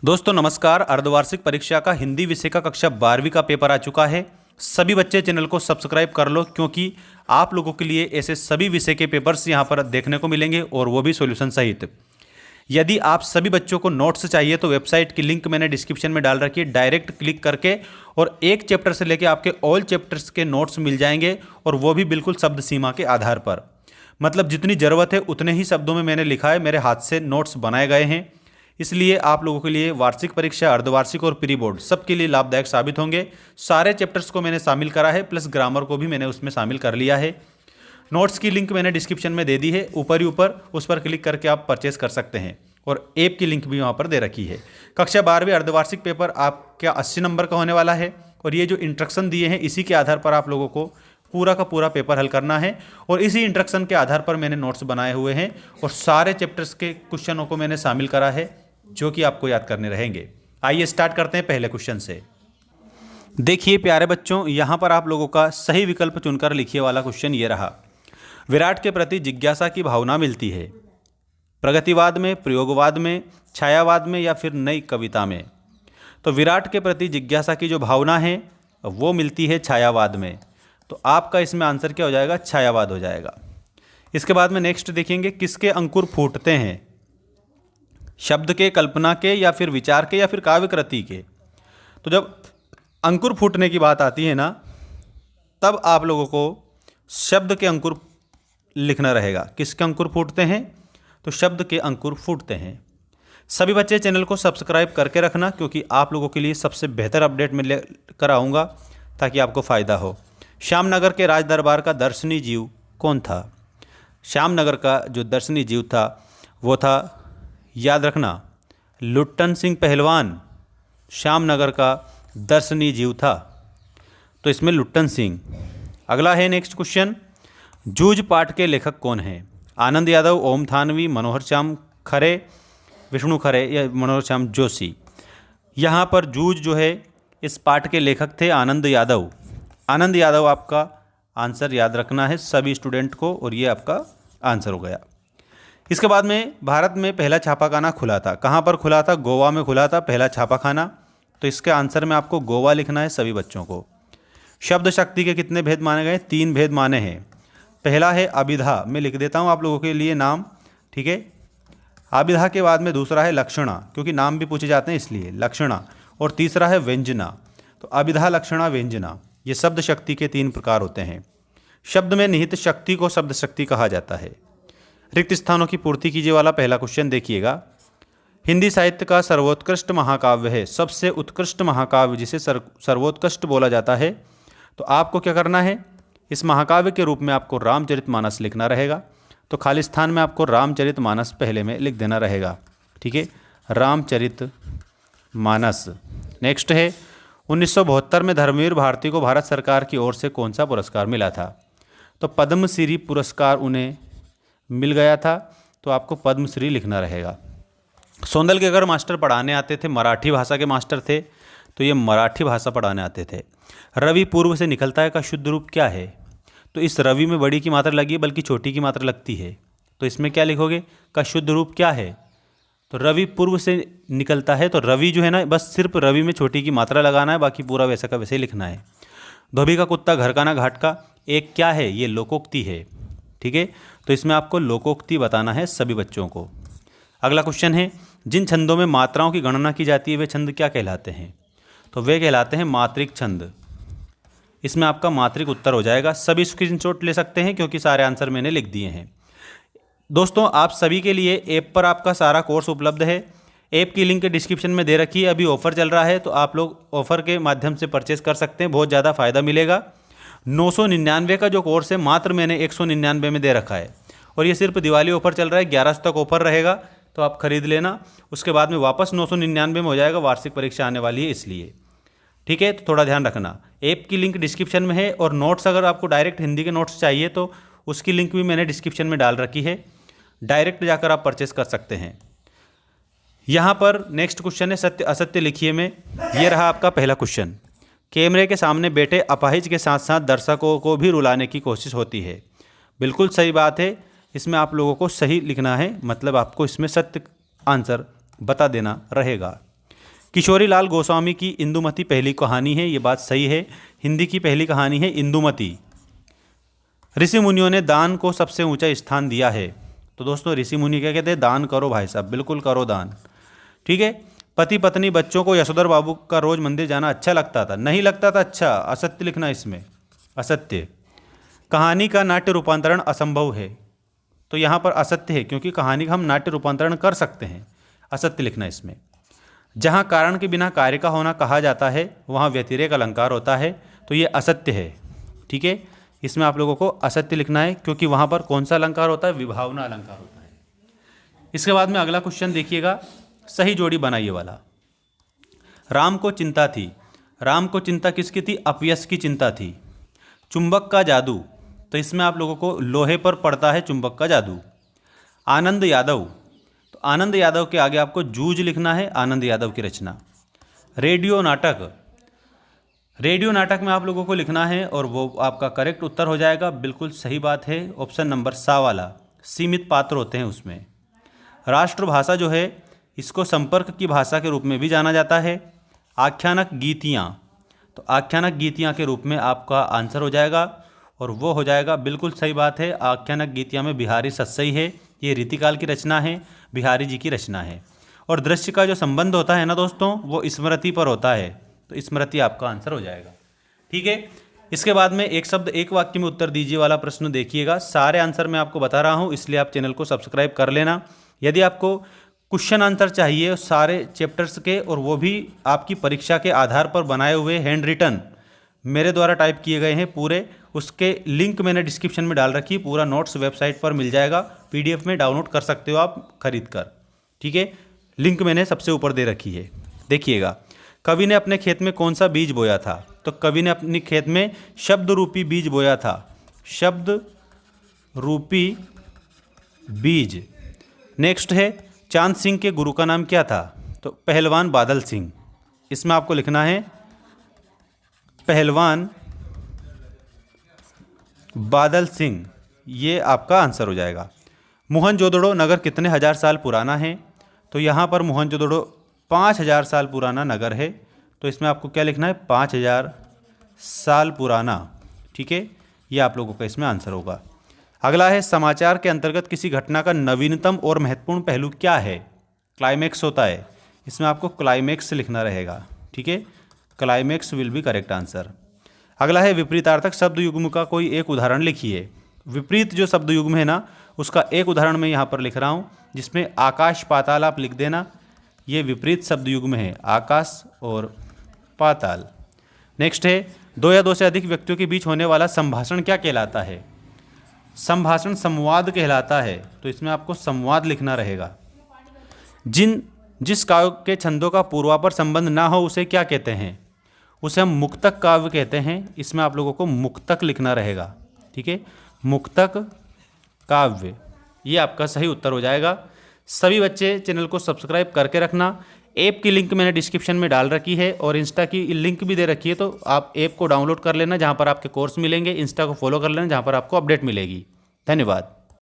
दोस्तों नमस्कार। अर्धवार्षिक परीक्षा का हिंदी विषय का कक्षा 12वीं का पेपर आ चुका है। सभी बच्चे चैनल को सब्सक्राइब कर लो क्योंकि आप लोगों के लिए ऐसे सभी विषय के पेपर्स यहां पर देखने को मिलेंगे और वो भी सॉल्यूशन सहित। यदि आप सभी बच्चों को नोट्स चाहिए तो वेबसाइट की लिंक मैंने डिस्क्रिप्शन में डाल रखी है। डायरेक्ट क्लिक करके और एक चैप्टर से लेकर आपके ऑल चैप्टर्स के नोट्स मिल जाएंगे और वो भी बिल्कुल शब्द सीमा के आधार पर। मतलब जितनी ज़रूरत है उतने ही शब्दों में मैंने लिखा है, मेरे हाथ से नोट्स बनाए गए हैं। इसलिए आप लोगों के लिए वार्षिक परीक्षा, अर्धवार्षिक और प्री बोर्ड सबके लिए लाभदायक साबित होंगे। सारे चैप्टर्स को मैंने शामिल करा है, प्लस ग्रामर को भी मैंने उसमें शामिल कर लिया है। नोट्स की लिंक मैंने डिस्क्रिप्शन में दे दी है, ऊपर ही ऊपर उस पर क्लिक करके आप परचेस कर सकते हैं और ऐप की लिंक भी वहाँ पर दे रखी है। कक्षा 12वीं अर्धवार्षिक पेपर आपका 80 नंबर का होने वाला है और ये जो इंस्ट्रक्शन दिए हैं इसी के आधार पर आप लोगों को पूरा का पूरा पेपर हल करना है और इसी इंस्ट्रक्शन के आधार पर मैंने नोट्स बनाए हुए हैं और सारे चैप्टर्स के क्वेश्चनों को मैंने शामिल करा है जो कि आपको याद करने रहेंगे। आइए स्टार्ट करते हैं पहले क्वेश्चन से। देखिए प्यारे बच्चों, यहाँ पर आप लोगों का सही विकल्प चुनकर लिखिए वाला क्वेश्चन ये रहा। विराट के प्रति जिज्ञासा की भावना मिलती है प्रगतिवाद में, प्रयोगवाद में, छायावाद में या फिर नई कविता में। तो विराट के प्रति जिज्ञासा की जो भावना है वो मिलती है छायावाद में। तो आपका इसमें आंसर क्या हो जाएगा? छायावाद हो जाएगा। इसके बाद में नेक्स्ट देखेंगे, किसके अंकुर फूटते हैं? शब्द के, कल्पना के या फिर विचार के या फिर काव्य कृति के। तो जब अंकुर फूटने की बात आती है ना, तब आप लोगों को शब्द के अंकुर लिखना रहेगा। किसके अंकुर फूटते हैं? तो शब्द के अंकुर फूटते हैं। सभी बच्चे चैनल को सब्सक्राइब करके रखना क्योंकि आप लोगों के लिए सबसे बेहतर अपडेट मैं लेकर आऊँगा ताकि आपको फ़ायदा हो। श्यामनगर के राज दरबार का दर्शनीय जीव कौन था? श्यामनगर का जो दर्शनीय जीव था वो था, याद रखना, लुट्टन सिंह पहलवान श्यामनगर का दर्शनीय जीव था। तो इसमें लुट्टन सिंह। अगला है नेक्स्ट क्वेश्चन, जूझ पाठ के लेखक कौन हैं? आनंद यादव, ओम थानवी, मनोहर श्याम खरे, विष्णु खरे या मनोहर श्याम जोशी। यहाँ पर जूझ जो है इस पाठ के लेखक थे आनंद यादव। आनंद यादव आपका आंसर याद रखना है सभी स्टूडेंट को और ये आपका आंसर हो गया। इसके बाद में भारत में पहला छापाखाना खुला था। कहाँ पर खुला था? गोवा में खुला था पहला छापाखाना। तो इसके आंसर में आपको गोवा लिखना है सभी बच्चों को। शब्द शक्ति के कितने भेद माने गए? 3 भेद माने हैं। पहला है अभिधा, मैं लिख देता हूँ आप लोगों के लिए नाम, ठीक है। अभिधा के बाद में दूसरा है लक्षणा, क्योंकि नाम भी पूछे जाते हैं इसलिए लक्षणा। और तीसरा है व्यंजना। तो अभिधा, लक्षणा, व्यंजना, ये शब्द शक्ति के 3 प्रकार होते हैं। शब्द में निहित शक्ति को शब्द शक्ति कहा जाता है। रिक्त स्थानों की पूर्ति कीजिए वाला पहला क्वेश्चन देखिएगा। हिंदी साहित्य का सर्वोत्कृष्ट महाकाव्य है, सबसे उत्कृष्ट महाकाव्य जिसे सर्वोत्कृष्ट बोला जाता है। तो आपको क्या करना है? इस महाकाव्य के रूप में आपको रामचरितमानस लिखना रहेगा। तो खाली स्थान में आपको रामचरितमानस पहले में लिख देना रहेगा, ठीक है, रामचरितमानस। नेक्स्ट है, 1972 में धर्मवीर भारती को भारत सरकार की ओर से कौन सा पुरस्कार मिला था? तो पद्मश्री पुरस्कार उन्हें मिल गया था। तो आपको पद्मश्री लिखना रहेगा। सोंदल के अगर मास्टर पढ़ाने आते थे, मराठी भाषा के मास्टर थे, तो ये मराठी भाषा पढ़ाने आते थे। रवि पूर्व से निकलता है का शुद्ध रूप क्या है? तो इस रवि में बड़ी की मात्रा लगी है बल्कि छोटी की मात्रा लगती है। तो इसमें क्या लिखोगे? का शुद्ध रूप क्या है? तो रवि पूर्व से निकलता है, तो रवि जो है ना, बस सिर्फ रवि में छोटी की मात्रा लगाना है, बाकी पूरा वैसा का वैसे ही लिखना है। धोबी का कुत्ता घर का ना घाट का, एक क्या है? ये लोकोक्ति है, ठीक है। तो इसमें आपको लोकोक्ति बताना है सभी बच्चों को। अगला क्वेश्चन है, जिन छंदों में मात्राओं की गणना की जाती है वे छंद क्या कहलाते हैं? तो वे कहलाते हैं मात्रिक छंद। इसमें आपका मात्रिक उत्तर हो जाएगा। सभी स्क्रीनशॉट ले सकते हैं क्योंकि सारे आंसर मैंने लिख दिए हैं। दोस्तों आप सभी के लिए ऐप पर आपका सारा कोर्स उपलब्ध है। ऐप की लिंक डिस्क्रिप्शन में दे रखी है। अभी ऑफ़र चल रहा है तो आप लोग ऑफ़र के माध्यम से परचेस कर सकते हैं, बहुत ज़्यादा फ़ायदा मिलेगा। 999 का जो कोर्स है मात्र मैंने 199 में दे रखा है और ये सिर्फ दिवाली ऑफर चल रहा है, 11 तक ऑफर रहेगा। तो आप खरीद लेना, उसके बाद में वापस 999 में हो जाएगा, वार्षिक परीक्षा आने वाली है इसलिए, ठीक है। तो थोड़ा ध्यान रखना। ऐप की लिंक डिस्क्रिप्शन में है और नोट्स अगर आपको डायरेक्ट हिंदी के नोट्स चाहिए तो उसकी लिंक भी मैंने डिस्क्रिप्शन में डाल रखी है, डायरेक्ट जाकर आप परचेस कर सकते हैं। यहाँ पर नेक्स्ट क्वेश्चन है, सत्य असत्य लिखिए में। ये रहा आपका पहला क्वेश्चन। कैमरे के सामने बैठे अपाहिज के साथ साथ दर्शकों को भी रुलाने की कोशिश होती है। बिल्कुल सही बात है, इसमें आप लोगों को सही लिखना है, मतलब आपको इसमें सत्य आंसर बता देना रहेगा। किशोरी लाल गोस्वामी की इंदुमती पहली कहानी है, ये बात सही है। हिंदी की पहली कहानी है इंदुमती। ऋषि मुनियों ने दान को सबसे ऊंचा स्थान दिया है। तो दोस्तों ऋषि मुनि क्या कहते हैं? दान करो भाई साहब, बिल्कुल करो दान। ठीक है। पति पत्नी बच्चों को यशोधर बाबू का रोज मंदिर जाना अच्छा लगता था, नहीं लगता था? अच्छा, असत्य लिखना इसमें, असत्य। कहानी का नाट्य रूपांतरण असंभव है, तो यहाँ पर असत्य है, क्योंकि कहानी का हम नाट्य रूपांतरण कर सकते हैं। असत्य लिखना इसमें। जहाँ कारण के बिना कार्य का होना कहा जाता है वहाँ व्यतिरेक अलंकार होता है, तो ये असत्य है। ठीक है, इसमें आप लोगों को असत्य लिखना है, क्योंकि वहाँ पर कौन सा अलंकार होता है? विभावना अलंकार होता है। इसके बाद में अगला क्वेश्चन देखिएगा, सही जोड़ी बनाइए वाला। राम को चिंता थी। राम को चिंता किसकी थी? अपयश की चिंता थी। चुंबक का जादू, तो इसमें आप लोगों को लोहे पर पड़ता है चुंबक का जादू। आनंद यादव, तो आनंद यादव के आगे आपको जूझ लिखना है, आनंद यादव की रचना। रेडियो नाटक, रेडियो नाटक में आप लोगों को लिखना है और वो आपका करेक्ट उत्तर हो जाएगा। बिल्कुल सही बात है, ऑप्शन नंबर सा वाला। सीमित पात्र होते हैं उसमें। राष्ट्रभाषा जो है इसको संपर्क की भाषा के रूप में भी जाना जाता है। आख्यानक गीतियाँ, तो आख्यानक गीतियाँ के रूप में आपका आंसर हो जाएगा और वो हो जाएगा, बिल्कुल सही बात है। आख्यानक गीतियाँ में बिहारी सत्सई है, ये रीतिकाल की रचना है, बिहारी जी की रचना है। और दृश्य का जो संबंध होता है ना दोस्तों, वो स्मृति पर होता है, तो स्मृति आपका आंसर हो जाएगा। ठीक है। इसके बाद में एक शब्द एक वाक्य में उत्तर दीजिए वाला प्रश्न देखिएगा। सारे आंसर मैं आपको बता रहा हूँ, इसलिए आप चैनल को सब्सक्राइब कर लेना। यदि आपको क्वेश्चन आंसर चाहिए सारे चैप्टर्स के, और वो भी आपकी परीक्षा के आधार पर बनाए हुए हैंड रिटन मेरे द्वारा टाइप किए गए हैं पूरे, उसके लिंक मैंने डिस्क्रिप्शन में डाल रखी है। पूरा नोट्स वेबसाइट पर मिल जाएगा, पीडीएफ में डाउनलोड कर सकते हो आप खरीद कर। ठीक है, लिंक मैंने सबसे ऊपर दे रखी है। देखिएगा, कवि ने अपने खेत में कौन सा बीज बोया था? तो कवि ने अपने खेत में शब्द रूपी बीज बोया था। शब्द रूपी बीज। नेक्स्ट है, चांद सिंह के गुरु का नाम क्या था? तो पहलवान बादल सिंह। इसमें आपको लिखना है पहलवान बादल सिंह, ये आपका आंसर हो जाएगा। मोहनजोदड़ो नगर कितने हजार साल पुराना है? तो यहाँ पर मोहनजोदड़ो 5000 साल पुराना नगर है, तो इसमें आपको क्या लिखना है? 5000 साल पुराना। ठीक है, ये आप लोगों का इसमें आंसर होगा। अगला है, समाचार के अंतर्गत किसी घटना का नवीनतम और महत्वपूर्ण पहलू क्या है? क्लाइमेक्स होता है, इसमें आपको क्लाइमेक्स लिखना रहेगा। ठीक है, climax will be correct answer. अगला है, विपरीतार्थक शब्द युग्म का कोई एक उदाहरण लिखिए। विपरीत जो शब्द युग्म है ना, उसका एक उदाहरण मैं यहाँ पर लिख रहा हूँ, जिसमें आकाश पाताल आप लिख देना। ये विपरीत शब्द युग्म है, आकाश और पाताल। नेक्स्ट है, दो या दो से अधिक व्यक्तियों के बीच होने वाला संभाषण क्या कहलाता है? संभाषण संवाद कहलाता है, तो इसमें आपको संवाद लिखना रहेगा। जिस काव्य के छंदों का पूर्वापर संबंध ना हो उसे क्या कहते हैं? उसे हम मुक्तक काव्य कहते हैं, इसमें आप लोगों को मुक्तक लिखना रहेगा। ठीक है, मुक्तक काव्य, ये आपका सही उत्तर हो जाएगा। सभी बच्चे चैनल को सब्सक्राइब करके रखना। ऐप की लिंक मैंने डिस्क्रिप्शन में डाल रखी है और इंस्टा की लिंक भी दे रखी है, तो आप ऐप को डाउनलोड कर लेना, जहाँ पर आपके कोर्स मिलेंगे। इंस्टा को फॉलो कर लेना, जहाँ पर आपको अपडेट मिलेगी। धन्यवाद।